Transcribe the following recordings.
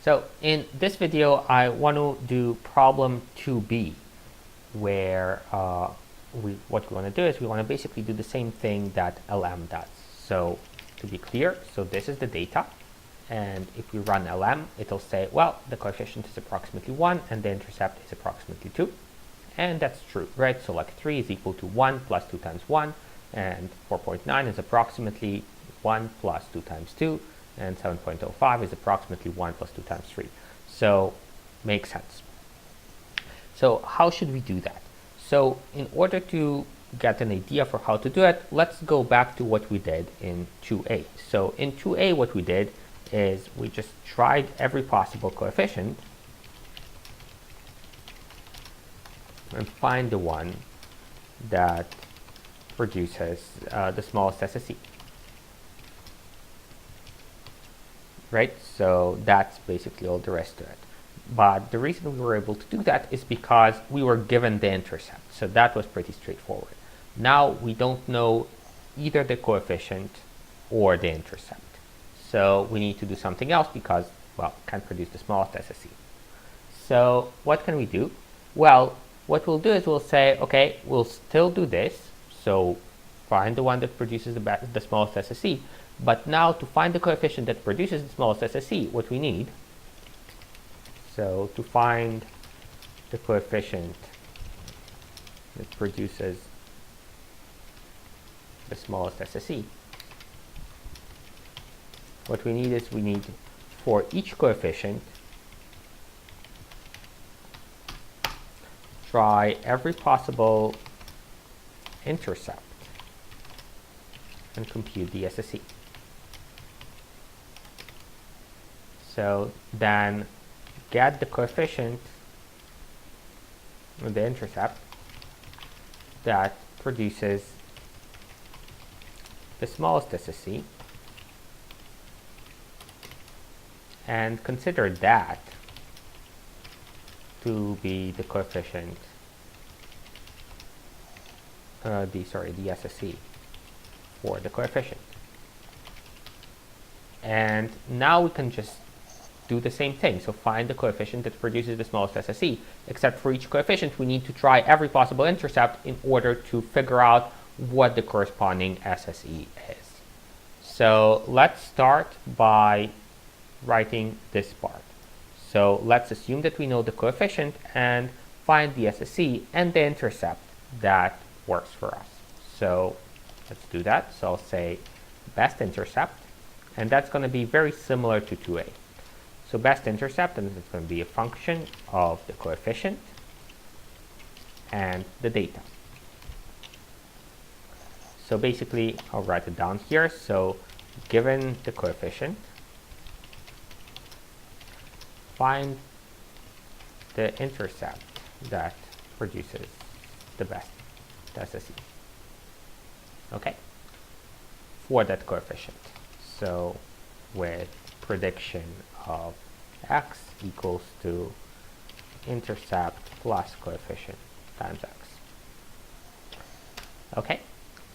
So in this video, I want to do problem 2b, where what we want to do is we want to basically do the same thing that LM does. So to be clear, so this is the data, and if we run LM, it'll say, well, the coefficient is approximately 1 and the intercept is approximately 2. And that's true, right? So like 3 is equal to 1 plus 2 times 1, and 4.9 is approximately 1 plus 2 times 2, and 7.05 is approximately 1 plus 2 times 3. So makes sense. So how should we do that? So in order to get an idea for how to do it, let's go back to what we did in 2a. So in 2a, what we did is we just tried every possible coefficient and find the one that produces the smallest SSE. Right? So that's basically all there is to it. But the reason we were able to do that is because we were given the intercept. So that was pretty straightforward. Now we don't know either the coefficient or the intercept. So we need to do something else because, well, can't produce the smallest SSE. So what can we do? Well, what we'll do is we'll say, okay, we'll still do this. So find the one that produces the smallest SSE. But now to find the coefficient that produces the smallest SSE, what we need, so to find the coefficient that produces the smallest SSE, what we need is we need for each coefficient try every possible intercept and compute the SSE. So then get the coefficient or the intercept that produces the smallest SSE and consider that to be the coefficient, the SSE for the coefficient. And now we can just do the same thing. So find the coefficient that produces the smallest SSE, except for each coefficient we need to try every possible intercept in order to figure out what the corresponding SSE is. So let's start by writing this part. So let's assume that we know the coefficient and find the SSE and the intercept that works for us. So let's do that. So I'll say best intercept, and that's going to be very similar to 2a. So best intercept, and it's going to be a function of the coefficient and the data. So basically, I'll write it down here. So given the coefficient, find the intercept that produces the best SSE. Okay, for that coefficient. So with prediction of x equals to intercept plus coefficient times x. Okay,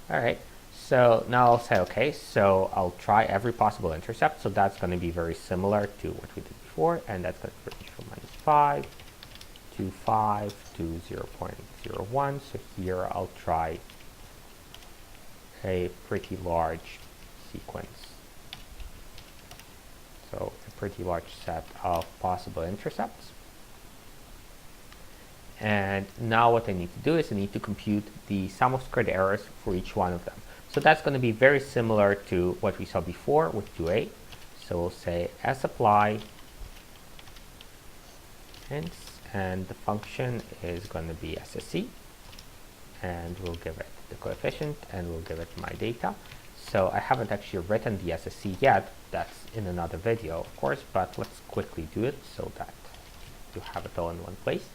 all right. So now I'll say, okay, so I'll try every possible intercept. So that's going to be very similar to what we did before, and that's going to range from -5 to 5 to 0.01. So here I'll try a pretty large sequence. So a pretty large set of possible intercepts. And now what I need to do is I need to compute the sum of squared errors for each one of them. So that's going to be very similar to what we saw before with 2a. So we'll say sapply hints, and the function is going to be SSE, and we'll give it the coefficient and we'll give it my data. So I haven't actually written the SSE yet. That's in another video, of course, but let's quickly do it so that you have it all in one place.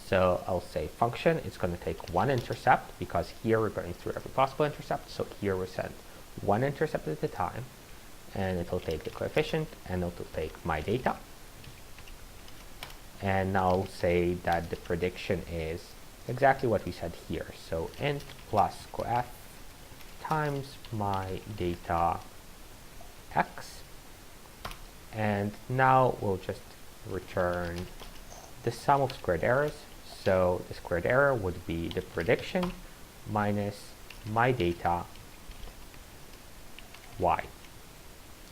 So I'll say function, it's going to take one intercept because here we're going through every possible intercept. So here we send one intercept at a time, and it'll take the coefficient and it'll take my data. And now I'll say that the prediction is exactly what we said here. So int plus coef times my data x And now we'll just return the sum of squared errors. So the squared error would be the prediction minus my data y.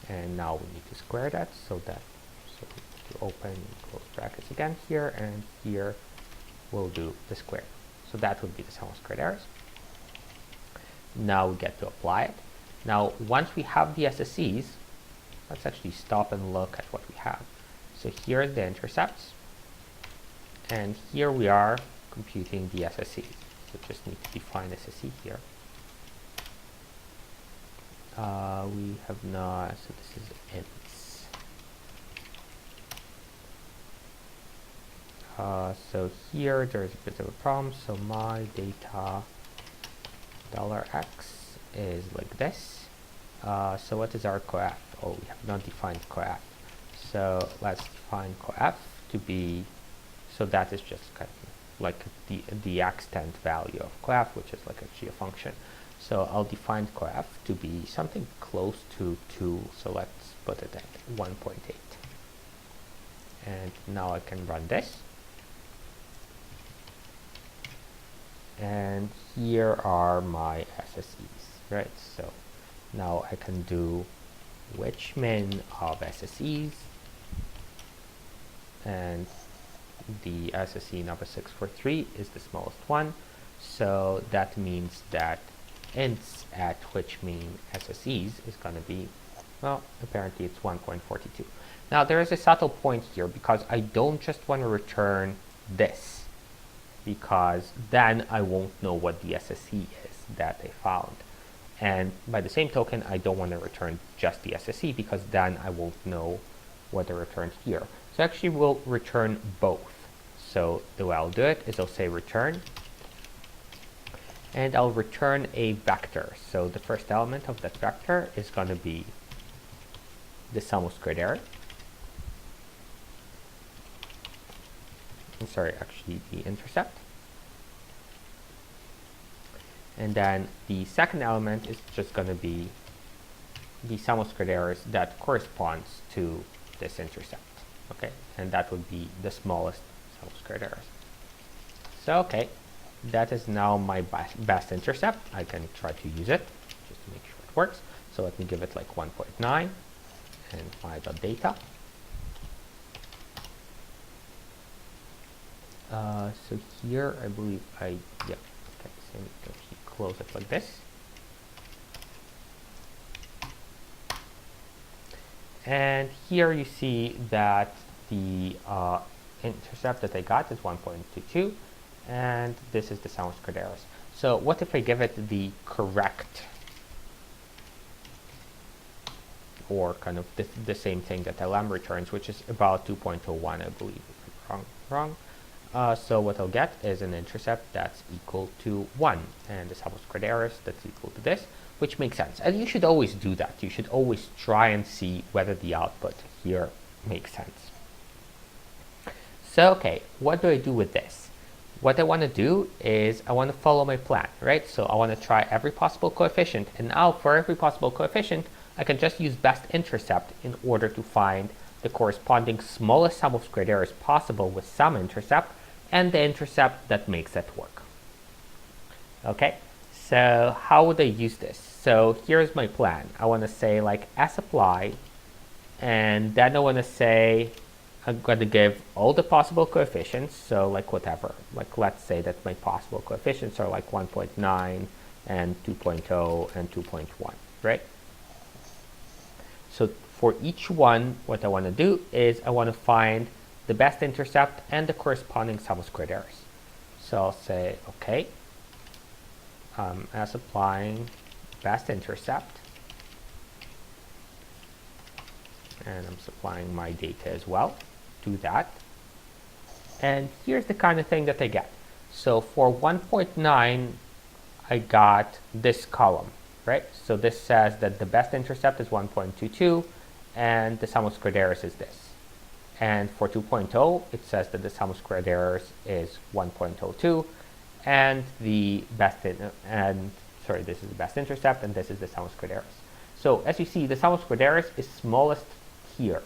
And now we need to square that, so we need to open and close brackets again here, and here we'll do the square. So that would be the sum of squared errors. Now we get to apply it. Now once we have the SSEs, let's actually stop and look at what we have. So here are the intercepts, and here we are computing the SSEs. So just need to define SSE here. We have not, so this is ints. So here there's a bit of a problem. So my data $x is like this. So what is our coef? Oh, we have not defined coef. So let's define coef to be, so that is just kind of like the extent value of coef, which is like actually a function. So I'll define coef to be something close to 2. So let's put it at 1.8. And now I can run this. And here are my SSEs, right? So now I can do which min of SSEs, and the SSE number 643 is the smallest one. So that means that ints at which mean SSEs is going to be, well, apparently it's 1.42. Now there is a subtle point here, because I don't just want to return this, because then I won't know what the SSE is that I found. And by the same token, I don't want to return just the SSE, because then I won't know what I returned here. So actually we'll return both. So the way I'll do it is I'll say return, and I'll return a vector. So the first element of that vector is going to be the sum of squared error. I'm sorry, actually the intercept. And then the second element is just going to be the sum of squared errors that corresponds to this intercept. Okay, and that would be the smallest sum of squared errors. So okay, that is now my best intercept. I can try to use it just to make sure it works. So let me give it like 1.9 and my.data. So here I believe yeah, okay, so we can actually close it like this. And here you see that the intercept that I got is 1.22, and this is the sum of squared errors. So what if I give it the correct, or kind of the same thing that LM returns, which is about 2.01, I believe, if I'm wrong. So what I'll get is an intercept that's equal to 1, and the sum of squared errors that's equal to this, which makes sense. And you should always do that. You should always try and see whether the output here makes sense. So, okay, what do I do with this? What I want to do is I want to follow my plan, right? So I want to try every possible coefficient, and now for every possible coefficient, I can just use best intercept in order to find the corresponding smallest sum of squared errors possible with some intercept, and the intercept that makes it work. Okay, so how would I use this? So here's my plan. I want to say like sapply, and then I want to say I'm going to give all the possible coefficients, so like whatever. Like let's say that my possible coefficients are like 1.9 and 2.0 and 2.1, right? So for each one, what I want to do is I want to find the best intercept and the corresponding sum of squared errors. So I'll say, okay, as applying best intercept, and I'm supplying my data as well to that. And here's the kind of thing that I get. So for 1.9, I got this column, right? So this says that the best intercept is 1.22, and the sum of squared errors is this. And for 2.0, it says that the sum of squared errors is 1.02, and the best this is the best intercept, and this is the sum of squared errors. So as you see, the sum of squared errors is smallest here.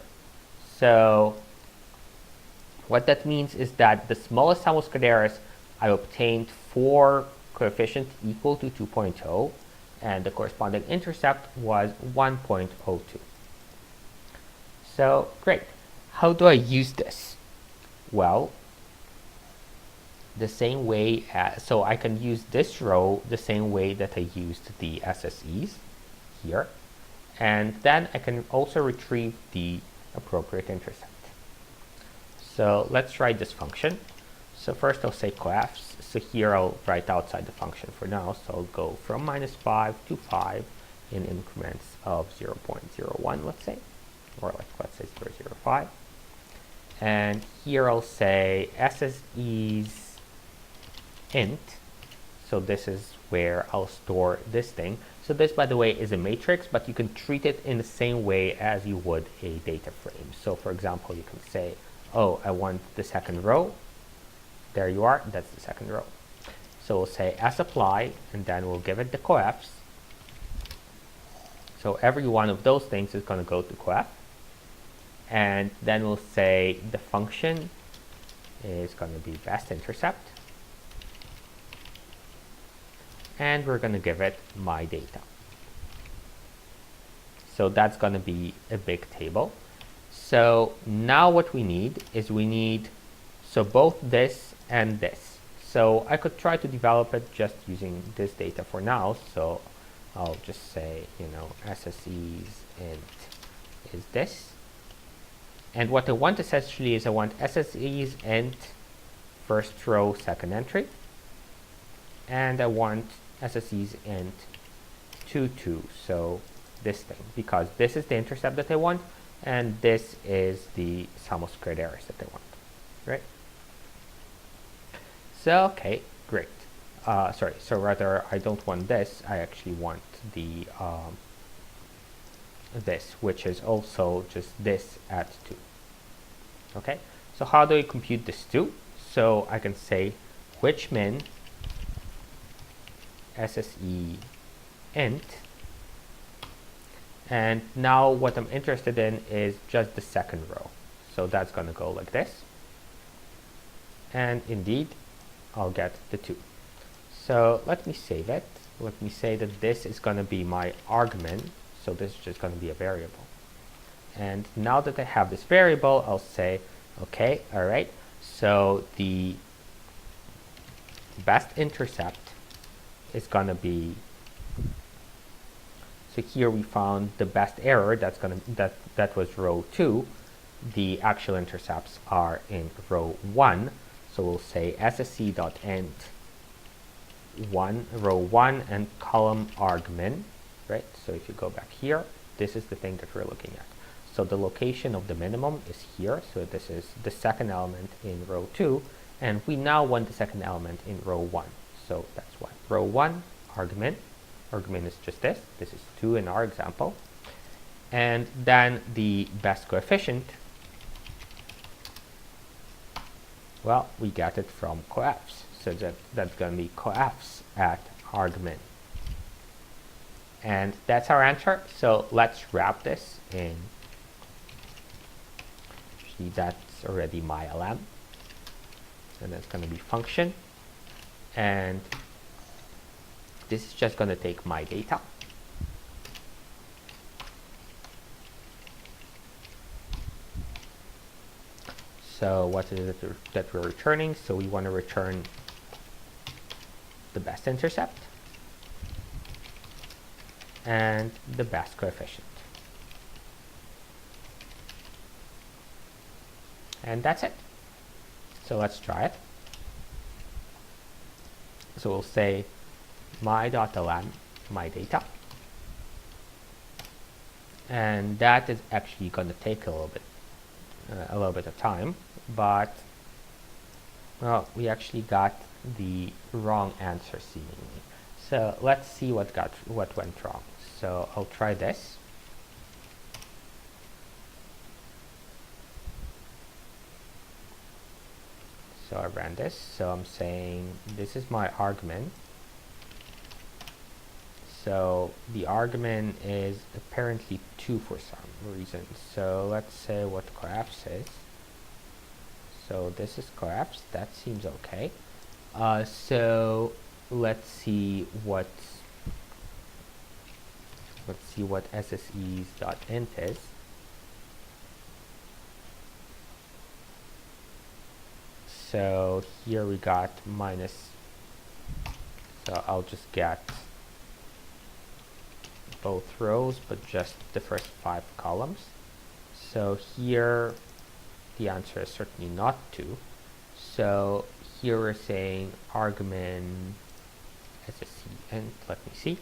So what that means is that the smallest sum of squared errors I obtained for coefficient equal to 2.0, and the corresponding intercept was 1.02. So great. How do I use this? Well, the same way so I can use this row the same way that I used the SSEs here, and then I can also retrieve the appropriate intercept. So let's write this function. So first I'll say coefs. So here I'll write outside the function for now. So I'll go from -5 to 5 in increments of 0.01, let's say, or let's say 0.05. And here I'll say SSEs int. So this is where I'll store this thing. So this, by the way, is a matrix, but you can treat it in the same way as you would a data frame. So for example, you can say, oh, I want the second row. There you are, that's the second row. So we'll say sapply, and then we'll give it the coefs. So every one of those things is going to go to coef. And then we'll say the function is going to be best intercept. And we're going to give it my data. So that's going to be a big table. So now what we need is so both this and this. So I could try to develop it just using this data for now. So I'll just say, SSEs int is this. And what I want essentially is I want SSEs int first row second entry. And I want SSEs int 2, so this thing, because this is the intercept that I want, and this is the sum of squared errors that I want, right? So, okay, great. So rather, I don't want this, I actually want the this, which is also just this at 2. Okay, so how do I compute this 2? So I can say which min SSE int, and now what I'm interested in is just the second row. So that's going to go like this, and indeed I'll get the 2. So let me save it. Let me say that this is going to be my argmin, so this is just going to be a variable. And now that I have this variable, I'll say, okay, all right, so the best intercept is going to be, so here we found the best error, that was row 2. The actual intercepts are in row 1, so we'll say ssc.int 1, row 1 and column argmin, right? So if you go back here, this is the thing that we're looking at. So the location of the minimum is here, so this is the second element in row 2, and we now want the second element in row 1. So that's what row 1 argmin is just this is 2 in our example, and then the best coefficient, well, we get it from coefs, so that's going to be coefs at argmin, and that's our answer. So let's wrap this in, actually that's already my lm, and that's going to be function, and this is just going to take my data. So what is it that we're returning? So we want to return the best intercept and the best coefficient. And that's it. So let's try it. So we'll say my.lm, my data. And that is actually going to take a little bit of time, but well, we actually got the wrong answer seemingly. So let's see what went wrong. So I'll try this. So I ran this. So I'm saying this is my argmin. So the argument is apparently 2 for some reason. So let's say what coefs is. So this is coefs, that seems okay. So let's see what SSEs.int is. So here we got minus, so I'll just get both rows, but just the first 5 columns. So here the answer is certainly not 2. So here we're saying argument SSE int, let me see.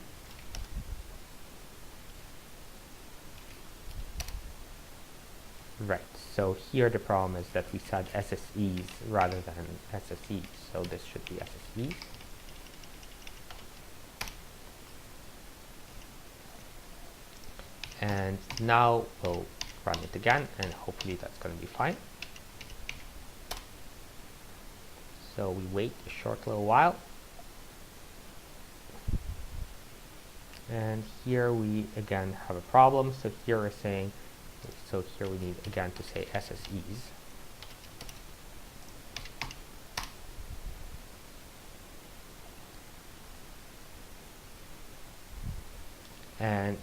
Right, so here the problem is that we said SSEs rather than SSEs, so this should be SSEs. And now we'll run it again, and hopefully that's going to be fine. So we wait a short little while. And here we again have a problem. So here we're saying, so here we need again to say SSEs. And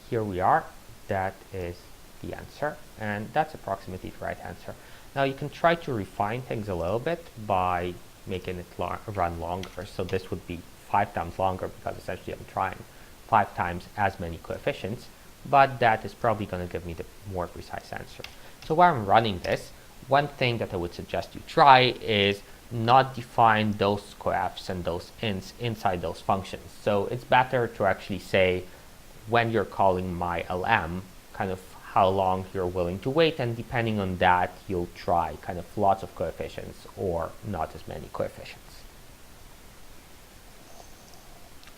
here we are, that is the answer, and that's approximately the right answer. Now you can try to refine things a little bit by making it run longer. So this would be 5 times longer because essentially I'm trying 5 times as many coefficients, but that is probably going to give me the more precise answer. So while I'm running this, one thing that I would suggest you try is not define those coefs and those ints inside those functions. So it's better to actually say, when you're calling my LM, kind of how long you're willing to wait, and depending on that, you'll try kind of lots of coefficients or not as many coefficients.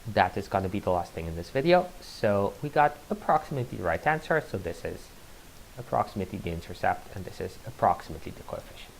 That is going to be the last thing in this video. So we got approximately the right answer. So this is approximately the intercept, and this is approximately the coefficient.